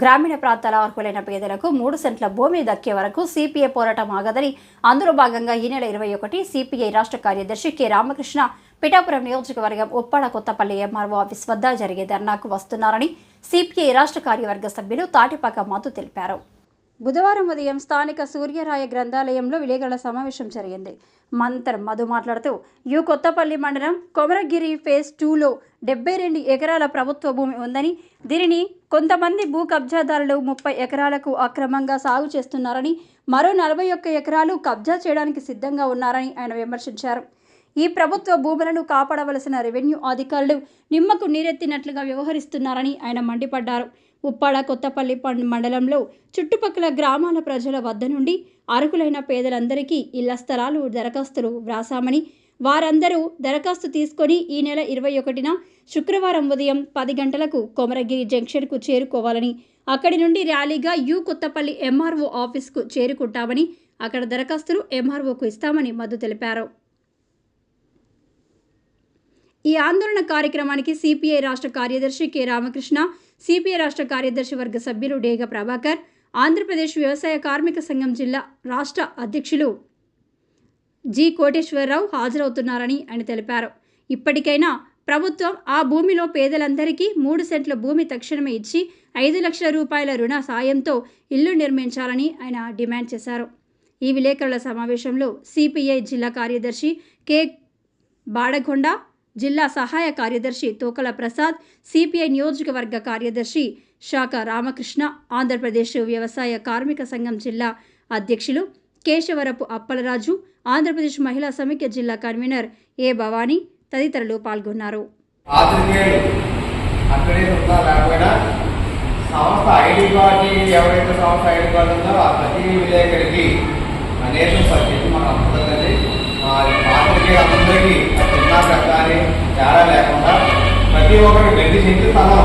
గ్రామీణ ప్రాంతాల అర్హులైన పేదలకు 3 సెంట్ల భూమి దక్కే వరకు సిపిఐ పోరాటం ఆగదని అందులో భాగంగా ఈ నెల 21 సిపిఐ రాష్ట్ర కార్యదర్శి కె రామకృష్ణ పిఠాపురం నియోజకవర్గం ఉప్పాడ కొత్తపల్లి ఎంఆర్ఓ ఆఫీస్ వద్ద జరిగే ధర్నాకు వస్తున్నారని సిపిఐ రాష్ట్ర కార్యవర్గ సభ్యులు తాటిపాక మధు తెలిపారు. బుధవారం ఉదయం స్థానిక సూర్యరాయ గ్రంథాలయంలో విలేకరుల సమావేశం జరిగింది. మంతర్ మధు మాట్లాడుతూ కొత్తపల్లి మండలం కొమరగిరి ఫేజ్ 2లో 72 ఎకరాల ప్రభుత్వ భూమి ఉందని, దీనిని కొంతమంది భూ కబ్జాదారులు 30 ఎకరాలకు అక్రమంగా సాగు చేస్తున్నారని, మరో 41 ఎకరాలు కబ్జా చేయడానికి సిద్ధంగా ఉన్నారని ఆయన విమర్శించారు. ఈ ప్రభుత్వ భూములను కాపాడవలసిన రెవెన్యూ అధికారులు నిమ్మకు నీరెత్తినట్లుగా వ్యవహరిస్తున్నారని ఆయన మండిపడ్డారు. ఉప్పాడ కొత్తపల్లి మండలంలో చుట్టుపక్కల గ్రామాల ప్రజల వద్ద నుండి అర్హులైన పేదలందరికీ ఇళ్ల స్థలాలు దరఖాస్తులు వ్రాసామని, వారందరూ దరఖాస్తు తీసుకొని ఈ నెల 21న శుక్రవారం ఉదయం 10 గంటలకు కొమరగిరి జంక్షన్కు చేరుకోవాలని, అక్కడి నుండి ర్యాలీగా కొత్తపల్లి ఎంఆర్ఓ ఆఫీస్కు చేరుకుంటామని, అక్కడ దరఖాస్తులు ఎంఆర్ఓకు ఇస్తామని మధు తెలిపారు. ఈ ఆందోళన కార్యక్రమానికి సిపిఐ రాష్ట్ర కార్యదర్శి కె రామకృష్ణ, సిపిఐ రాష్ట్ర కార్యదర్శి వర్గ సభ్యులు డేగ ప్రభాకర్, ఆంధ్రప్రదేశ్ వ్యవసాయ కార్మిక సంఘం జిల్లా రాష్ట్ర అధ్యక్షులు జి కోటేశ్వరరావు హాజరవుతున్నారని ఆయన తెలిపారు. ఇప్పటికైనా ప్రభుత్వం ఆ భూమిలో పేదలందరికీ 3 సెంట్ల భూమి తక్షణమే ఇచ్చి 5 లక్షల రూపాయల రుణ సాయంతో ఇల్లు నిర్మించాలని ఆయన డిమాండ్ చేశారు. ఈ విలేకరుల సమావేశంలో సిపిఐ జిల్లా కార్యదర్శి కె బాడగొండ, జిల్లా సహాయ కార్యదర్శి తోకల ప్రసాద్, సిపిఐ నియోజకవర్గ కార్యదర్శి శాఖ రామకృష్ణ, ఆంధ్రప్రదేశ్ వ్యవసాయ కార్మిక సంఘం జిల్లా అధ్యక్షులు కేశవరపు అప్పలరాజు, ఆంధ్రప్రదేశ్ మహిళా సమైక్య జిల్లా కన్వీనర్ ఏ భవానీ తదితరులు పాల్గొన్నారు. తేడా లేకుండా ప్రతి ఒక్కరికి 2 సెంట్లు స్థలం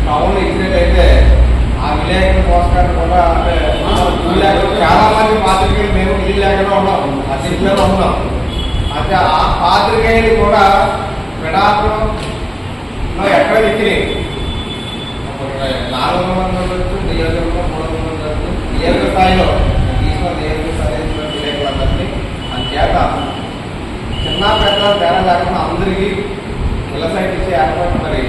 టౌన్లో ఇచ్చినట్టయితే ఆ విలేకరుల పోస్టర్ కూడా చాలా మంది పాత్రికేయులు మేము ఇల్లు లేకుండా ఉన్నాం, అతిథిలో ఉన్నాం. అంటే ఆ పాత్రికేయులు కూడా పిఠాపురంలో ఎక్కడ ఇచ్చినాయి 400 మంది ఉండొచ్చు, నియోజకవర్గం 300 మంది ఉండొచ్చు, నియోజక స్థాయిలో తీసుకున్న నియోజక స్థాయి విలేకరులందరినీ అంచేత చిన్న పెద్ద తేడా లేకుండా అందరికీ ఇళ్ల సైట్ ఇచ్చే ఏర్పాటు మరి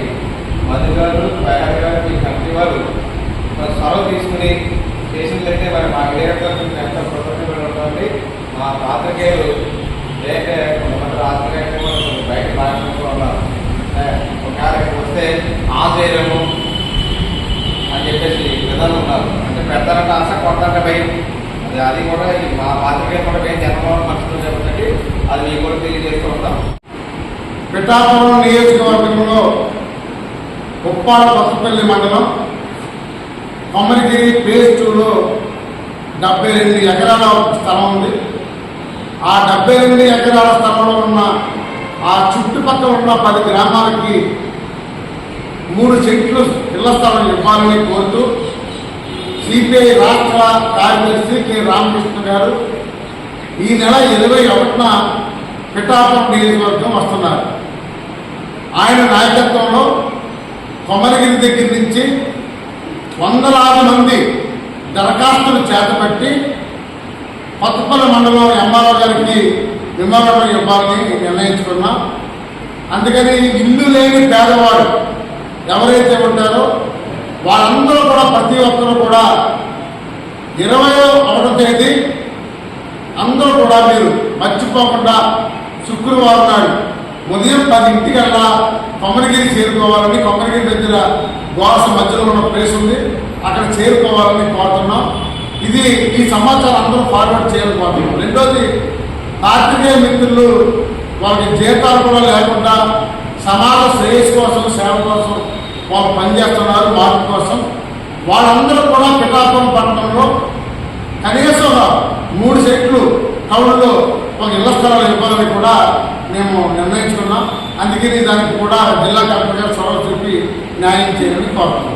మధు గారు, ప్రయాణ్ గారు, మీ కమిటీ వారు మరి చొరవ తీసుకుని చేసినట్లయితే మరి మా విలేకరులకు ఎంత కృతజ్ఞతలు ఉంటుంది. మా పాత్రికేయులు లేక కొంతమంది రాత్రికేయులు బయట భాషలో ఉన్నారు, ఒకవేళ వస్తే ఆశ్చర్యము అని చెప్పేసి విధాలు ఉన్నారు. అంటే పెద్దలంటే ఆశ, కొట్టాలంటే భయం. అది కూడా మా పాత్రికేయులు కూడా భయం జన్మలో మనసులో చెబుతుంది. అది మీకు కూడా తెలియజేస్తూ ఉంటాం. పిఠాపురం నియోజకవర్గంలో ఉప్పాడ కొత్తపల్లి మండలం కొమరగిరి ఫేజ్ 2లో 72 ఎకరాల స్థలం ఉంది. ఆ 72 ఎకరాల స్థలంలో ఉన్న ఆ చుట్టుపక్కల ఉన్న 10 గ్రామాలకి 3 సెంట్లు ఇళ్ల స్థలం ఇవ్వాలని కోరుతూ సిపిఐ రాష్ట్ర కార్యదర్శి కె రామకృష్ణ గారు ఈ నెల 21న పిఠాపురం నియోజకవర్గం వస్తున్నారు. ఆయన నాయకత్వంలో కొమరగిరి దగ్గర నుంచి వందలాది మంది దరఖాస్తులు చేతబట్టి కొత్తపల్లి మండలం ఎంఆర్ఓ గారికి విమానం ఇవ్వాలని నిర్ణయించుకున్నాం. అందుకని ఇల్లు లేని పేదవాడు ఎవరైతే ఉంటారో వాళ్ళందరూ కూడా ప్రతి ఒక్కరూ కూడా 21వ తేదీ అందరూ కూడా మీరు మర్చిపోకుండా శుక్రవారం నాడు ఉదయం 10 కొమరగిరి చేరుకోవాలని, కొమరగిరి దగ్గర గోడస మధ్యలో ఉన్న ప్లేస్ ఉంది, అక్కడ చేరుకోవాలని కోరుతున్నాం. ఈ సమాచారం అందరూ ఫార్వర్డ్ చేయాలనుకుంటున్నాం. రెండోది, పాత్రికేయ మిత్రులు వాళ్ళకి జీతాలు కూడా లేకుండా సమాజ శ్రేయస్సు కోసం, సేవ కోసం వాళ్ళు పనిచేస్తున్నారు. మార్పు కోసం వాళ్ళందరూ కూడా పిఠాపురం పట్టణంలో కనీసం 3 సెంట్లు టౌన్లో ఒక ఇళ్ల స్థలాలు ఇవ్వాలని కూడా మేము నిర్ణయించుకున్నాం. అందుకని దానికి కూడా జిల్లా కలెక్టర్ గారు చొరవ చూపి న్యాయం చేయాలని కోరుతున్నాం.